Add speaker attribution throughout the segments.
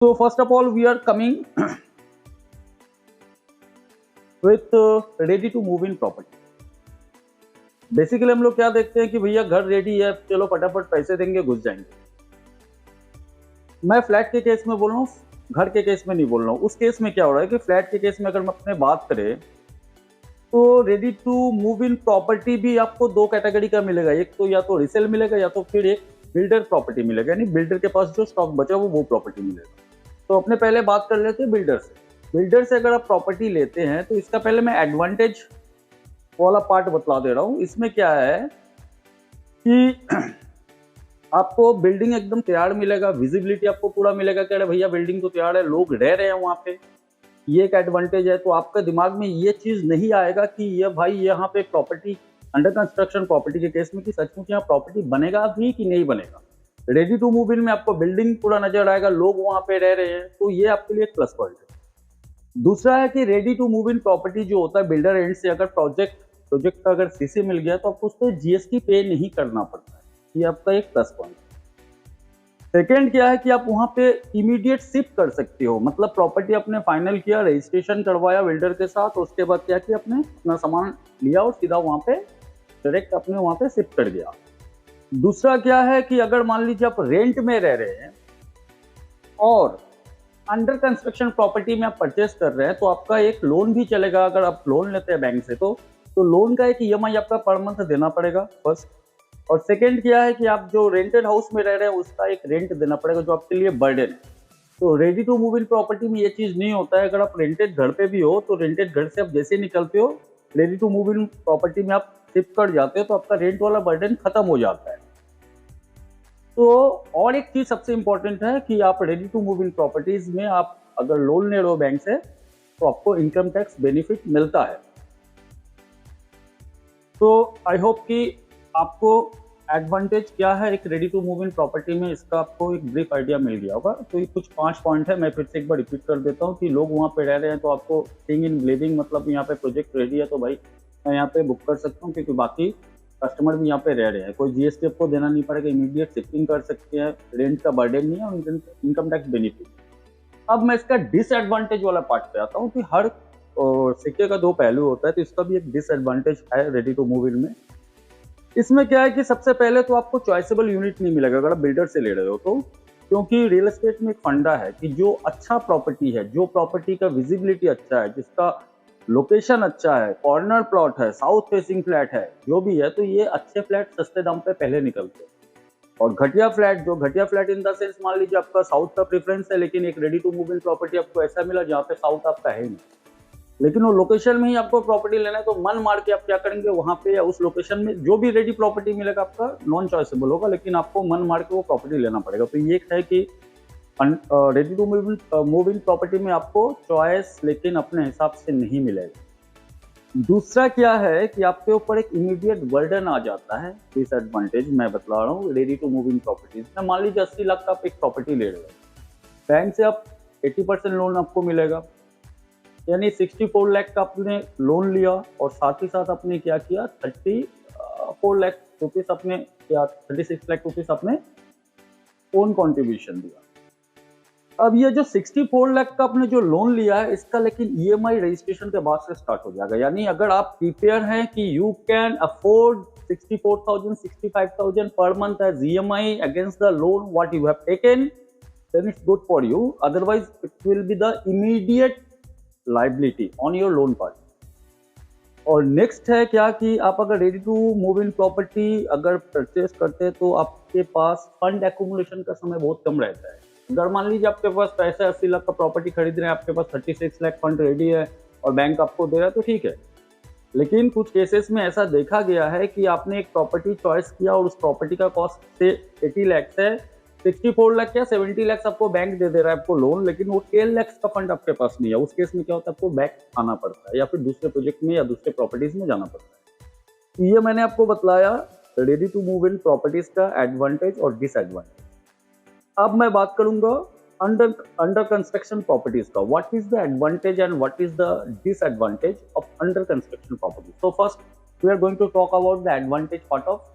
Speaker 1: So first of all, we are coming with ready to move in property. Basically हम लोग क्या देखते हैं कि भैया घर रेडी है, चलो फटाफट पैसे देंगे घुस जाएंगे। मैं फ्लैट के केस में बोल रहा हूँ, घर के केस में नहीं बोल रहा हूँ। उस केस में क्या हो रहा है कि फ्लैट के केस में अगर हम अपने बात करें तो ready to move in property भी आपको दो कैटेगरी का मिलेगा। एक तो या तो रिसेल मिलेगा या तो फिर एक बिल्डर प्रॉपर्टी मिलेगा, यानी बिल्डर के पास जो स्टॉक बचा वो प्रॉपर्टी मिलेगा। तो अपने पहले बात कर लेते हैं बिल्डर से। बिल्डर से अगर आप प्रॉपर्टी लेते हैं तो इसका पहले मैं एडवांटेज वाला पार्ट बतला दे रहा हूँ। इसमें क्या है कि आपको बिल्डिंग एकदम तैयार मिलेगा, विजिबिलिटी आपको पूरा मिलेगा कि अरे भैया बिल्डिंग तो तैयार है, लोग रह रहे हैं वहां पे, ये एक एडवांटेज है। तो आपका दिमाग में ये चीज नहीं आएगा कि ये भाई यहाँ पे प्रॉपर्टी अंडर कंस्ट्रक्शन प्रॉपर्टी के केस में कि सचमुच यहाँ प्रॉपर्टी बनेगा भी कि नहीं बनेगा। रेडी टू मूव इन में आपको बिल्डिंग पूरा नजर आएगा, लोग वहां पे रह रहे हैं, तो ये आपके लिए एक प्लस पॉइंट है। दूसरा है कि ready to move in property जो होता है बिल्डर एंड से, अगर प्रोजेक्ट का अगर सीसी मिल गया तो आपको उस पर जीएसटी पे नहीं करना पड़ता है, ये आपका एक प्लस पॉइंट है। सेकेंड क्या है कि आप वहां पे इमीडिएट शिफ्ट कर सकते हो, मतलब प्रॉपर्टी आपने फाइनल किया, रजिस्ट्रेशन करवाया बिल्डर के साथ, और उसके बाद क्या किया, आपने अपना सामान लिया और सीधा वहां पे डायरेक्ट अपने वहां पे शिफ्ट कर दिया। दूसरा क्या है कि अगर मान लीजिए आप रेंट में रह रहे हैं और अंडर कंस्ट्रक्शन प्रॉपर्टी में आप परचेस कर रहे हैं तो आपका एक लोन भी चलेगा। अगर आप लोन लेते हैं बैंक से तो लोन का एक ईएमआई आपका पर मंथ देना पड़ेगा फर्स्ट। और सेकंड क्या है कि आप जो रेंटेड हाउस में रह रहे हैं उसका एक रेंट देना पड़ेगा जो आपके लिए बर्डन है। तो ready to move in property में ये चीज नहीं होता है। अगर आप रेंटेड घर पे भी हो तो रेंटेड घर से आप जैसे निकलते हो, ready to move in property में आप शिफ्ट कर जाते हो तो आपका रेंट वाला बर्डन खत्म हो जाता है। तो और एक चीज सबसे इंपॉर्टेंट है कि आप ready to move in properties में आप अगर लोन ले रहे हो बैंक से तो आपको इनकम टैक्स बेनिफिट मिलता है। तो आई होप कि आपको एडवांटेज क्या है एक ready to move in property में, इसका आपको एक ब्रीफ आइडिया मिल गया होगा। तो ये कुछ 5 पॉइंट है, मैं फिर से एक बार रिपीट कर देता हूँ कि लोग वहाँ पे रह रहे हैं तो आपको सीइंग इन लिविंग, मतलब यहाँ पे प्रोजेक्ट रेडी है तो भाई मैं यहाँ पे बुक कर सकता हूँ, क्योंकि बाकी कस्टमर भी यहाँ पे रह रहे हैं, कोई जीएसटी आपको देना नहीं पड़ेगा, इमीडिएट शिफ्टिंग कर सकते हैं, रेंट का बर्डन नहीं है और इनकम टैक्स बेनिफिट। अब मैं इसका डिसएडवांटेज वाला पार्ट पे आता हूँ कि हर सिक्के का दो पहलू होता है, तो इसका भी एक डिसएडवांटेज है रेडी टू मूव इन में। इसमें क्या है कि सबसे पहले तो आपको चॉइसेबल यूनिट नहीं मिलेगा अगर आप बिल्डर से ले रहे हो तो, क्योंकि रियल एस्टेट में एक फंडा है कि जो अच्छा प्रॉपर्टी है, जो प्रॉपर्टी का विजिबिलिटी अच्छा है, जिसका लोकेशन अच्छा है, कॉर्नर प्लॉट है, साउथ फेसिंग फ्लैट है, जो भी है, तो ये अच्छे फ्लैट सस्ते दाम पे पहले निकलते हैं। और घटिया फ्लैट इन द सेंस, मान लीजिए आपका साउथ का प्रेफरेंस है लेकिन एक ready to move in property आपको ऐसा मिला जहाँ पे साउथ आपका है नहीं, लेकिन वो लोकेशन में ही आपको प्रॉपर्टी लेना है, तो मन मार के आप क्या करेंगे वहां पे या उस लोकेशन में जो भी रेडी प्रॉपर्टी मिलेगा आपका नॉन चॉइसेबल होगा, लेकिन आपको मन मार के वो प्रॉपर्टी लेना पड़ेगा। तो ये है कि ready to move in property में आपको चॉइस लेकिन अपने हिसाब से नहीं मिलेगा। दूसरा क्या है कि आपके ऊपर एक इमीडिएट बर्डन आ जाता है, डिसएडवांटेज मैं बतला रहा हूँ ready to move in properties में। मान लीजिए 80 लाख का आप एक प्रॉपर्टी ले रहे हो, बैंक से आप 80% लोन आपको मिलेगा, यानी 64 लाख का आपने लोन लिया और साथ ही साथ आपने क्या किया, 34 लाख रुपीज आपने क्या, 36 लाख रुपीज आपने ओन कॉन्ट्रीब्यूशन दिया। अब ये जो 64 लाख का आपने जो लोन लिया है इसका लेकिन ईएमआई रजिस्ट्रेशन के बाद से स्टार्ट हो जाएगा, यानी अगर आप प्रिपेयर हैं कि यू कैन अफोर्ड 64,000 65,000 पर month as EMI against the loan what you have taken, then it's good for you, otherwise it will be the immediate liability on your loan part. और next है क्या कि आप अगर ready to move in property अगर purchase करते हैं तो आपके पास फंड एक्यूमुलेशन का समय बहुत कम रहता है। अगर मान लीजिए आपके पास पैसा 80 लाख का प्रॉपर्टी खरीद रहे हैं, आपके पास 36 लाख फंड रेडी है और बैंक आपको दे रहा है तो ठीक है, लेकिन कुछ केसेस में ऐसा देखा गया है कि आपने एक प्रॉपर्टी चॉइस किया और उस प्रॉपर्टी का कॉस्ट से 80 लाख है, 64 लाख या 70 लाख आपको बैंक दे दे रहा है आपको लोन, लेकिन वो 10 लाख का फंड आपके पास नहीं है। उस केस में क्या होता है, आपको बैक आना पड़ता है या फिर दूसरे प्रोजेक्ट में या दूसरे प्रॉपर्टीज में जाना पड़ता है। ये मैंने आपको बतलाया ready to move in properties का एडवांटेज और डिसएडवांटेज। अब मैं बात करूंगा अंडर कंस्ट्रक्शन प्रॉपर्टीज का, what is the advantage and what is the disadvantage of under construction properties. So first we are going to talk about the advantage part of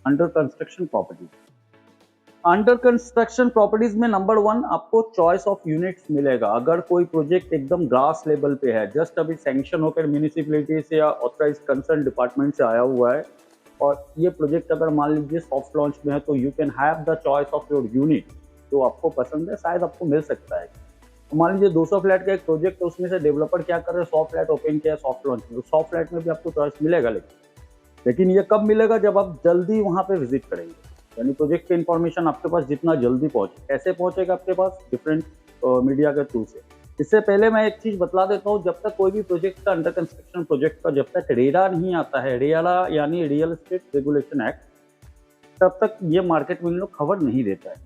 Speaker 1: under construction properties. Under construction properties में number 1 आपको choice of units मिलेगा। अगर कोई project एकदम grass level पे है, just अभी sanction होकर म्यूनिसिपैलिटी से या ऑथराइज्ड कंसर्न डिपार्टमेंट से आया हुआ है, और ये प्रोजेक्ट अगर मान लीजिए सॉफ्ट लॉन्च में है, तो you can have the choice of your unit. जो आपको पसंद है शायद आपको मिल सकता है। तो मान लीजिए 200 फ्लैट का एक प्रोजेक्ट है, उसमें से डेवलपर क्या कर रहे हैं, 100 फ्लैट ओपन किया है सॉफ्ट लॉन्च में, तो 100 फ्लैट में भी आपको चॉइस मिलेगा। लेकिन ये कब मिलेगा, जब आप जल्दी वहां पे विजिट करेंगे, यानी प्रोजेक्ट की इन्फॉर्मेशन आपके पास जितना जल्दी पहुंचे। कैसे पहुंचेगा आपके पास, डिफरेंट मीडिया के थ्रू से। इससे पहले मैं एक चीज बतला देता हूँ, जब तक कोई भी प्रोजेक्ट का अंडर कंस्ट्रक्शन प्रोजेक्ट का जब तक रेरा नहीं आता है, रेरा यानी रियल एस्टेट रेगुलेशन एक्ट, तब तक ये मार्केट में लोग खबर नहीं देता है।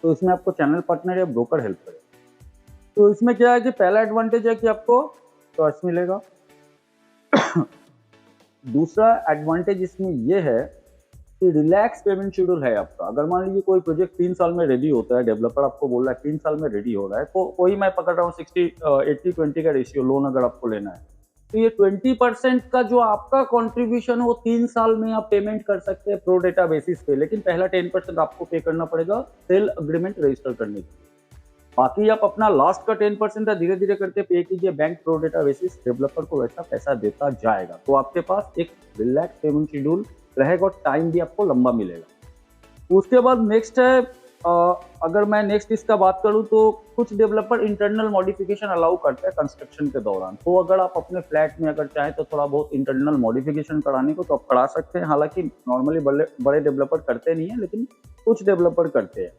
Speaker 1: तो इसमें आपको चैनल पार्टनर या ब्रोकर हेल्प करे। तो इसमें क्या है कि पहला एडवांटेज है कि आपको चॉइस मिलेगा। दूसरा एडवांटेज इसमें यह है कि रिलैक्स पेमेंट शेड्यूल है आपका। अगर मान लीजिए कोई प्रोजेक्ट 3 साल में रेडी होता है, डेवलपर आपको बोल रहा है 3 साल में रेडी हो रहा है, तो वही मैं पकड़ रहा हूँ 80-20 का रेशियो लोन अगर आपको लेना है, तो ये 20% का जो आपका कॉन्ट्रीब्यूशन है वो 3 साल में आप पेमेंट कर सकते हैं प्रो डेटा बेसिस पे। लेकिन पहला 10% आपको पे करना पड़ेगा सेल अग्रीमेंट रजिस्टर करने के। बाकी आप अपना लास्ट का 10% धीरे धीरे करके पे कीजिए bank pro data basis, developer को वैसा पैसा देता जाएगा। तो आपके पास एक रिलैक्स पेमेंट शेड्यूल रहेगा और टाइम भी आपको लंबा मिलेगा। उसके बाद नेक्स्ट है, अगर मैं नेक्स्ट इसका बात करूं तो कुछ डेवलपर इंटरनल मॉडिफिकेशन अलाउ करते हैं कंस्ट्रक्शन के दौरान। तो अगर आप अपने फ्लैट में अगर चाहें तो थोड़ा बहुत इंटरनल मॉडिफिकेशन कराने को तो आप करा सकते हैं। हालांकि नॉर्मली बड़े डेवलपर करते नहीं है, लेकिन कुछ डेवलपर करते हैं।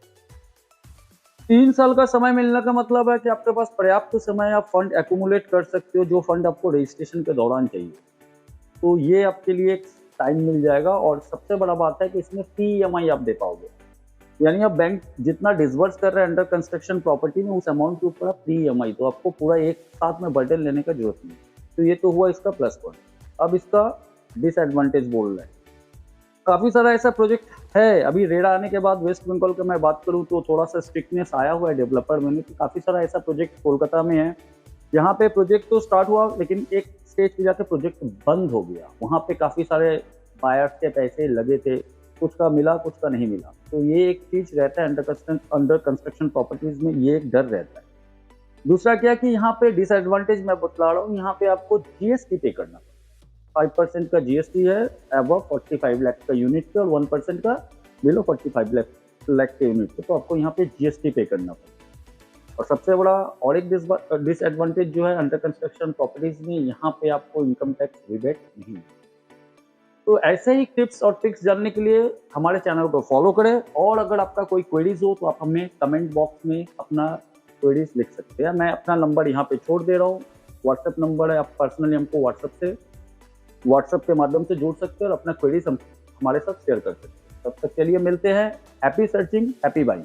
Speaker 1: 3 साल का समय मिलने का मतलब है कि आपके पास पर्याप्त समय आप फंड एक्यूमुलेट कर सकते हो, जो फंड आपको रजिस्ट्रेशन के दौरान चाहिए। तो ये आपके लिए एक टाइम मिल जाएगा। और सबसे बड़ा बात है कि इसमें PMI आप दे पाओगे, यानी आप बैंक जितना डिसबर्स कर रहे हैं अंडर कंस्ट्रक्शन प्रॉपर्टी में, उस अमाउंट के ऊपर आप PMI, तो आपको पूरा एक साथ में बर्डन लेने का जरूरत नहीं। तो ये तो हुआ इसका प्लस पॉइंट। अब इसका डिसएडवांटेज बोल रहे हैं। काफी सारा ऐसा प्रोजेक्ट है, अभी रेडा आने के बाद वेस्ट बंगाल का मैं बात करूं तो थोड़ा सा स्ट्रिक्टनेस आया हुआ है डेवलपर में। तो काफी सारा ऐसा प्रोजेक्ट कोलकाता में है, यहाँ पे प्रोजेक्ट तो स्टार्ट हुआ लेकिन एक स्टेज पे जाके प्रोजेक्ट बंद हो गया। वहाँ पे काफी सारे बायर्स के पैसे लगे थे, कुछ का मिला कुछ का नहीं मिला। तो ये एक चीज रहता है अंडर कंस्ट्रक्शन प्रॉपर्टीज में, ये एक डर रहता है। दूसरा क्या कि यहाँ पे डिसएडवांटेज मैं बतला रहा हूँ, यहाँ पे आपको GST पे करना पड़ता है। 5% का GST है अबव 45 लाख का यूनिट पे, और 1% का बिलो 45 लाख के यूनिट पे। तो आपको यहाँ पे GST पे करना पड़ता है। और सबसे बड़ा और एक डिसएडवांटेज जो है अंडर कंस्ट्रक्शन प्रॉपर्टीज में, यहाँ पे आपको इनकम टैक्स रिबेट नहीं। तो ऐसे ही टिप्स और ट्रिक्स जानने के लिए हमारे चैनल को फॉलो करें। और अगर आपका कोई क्वेरीज हो तो आप हमें कमेंट बॉक्स में अपना क्वेरीज लिख सकते हैं। मैं अपना नंबर यहाँ पे छोड़ दे रहा हूँ, व्हाट्सएप नंबर है, आप पर्सनली हमको व्हाट्सएप के माध्यम से जोड़ सकते हैं और अपना क्वेरीज हमारे साथ शेयर कर सकते हैं। तब तक के लिए मिलते हैं। Happy searching, happy buying.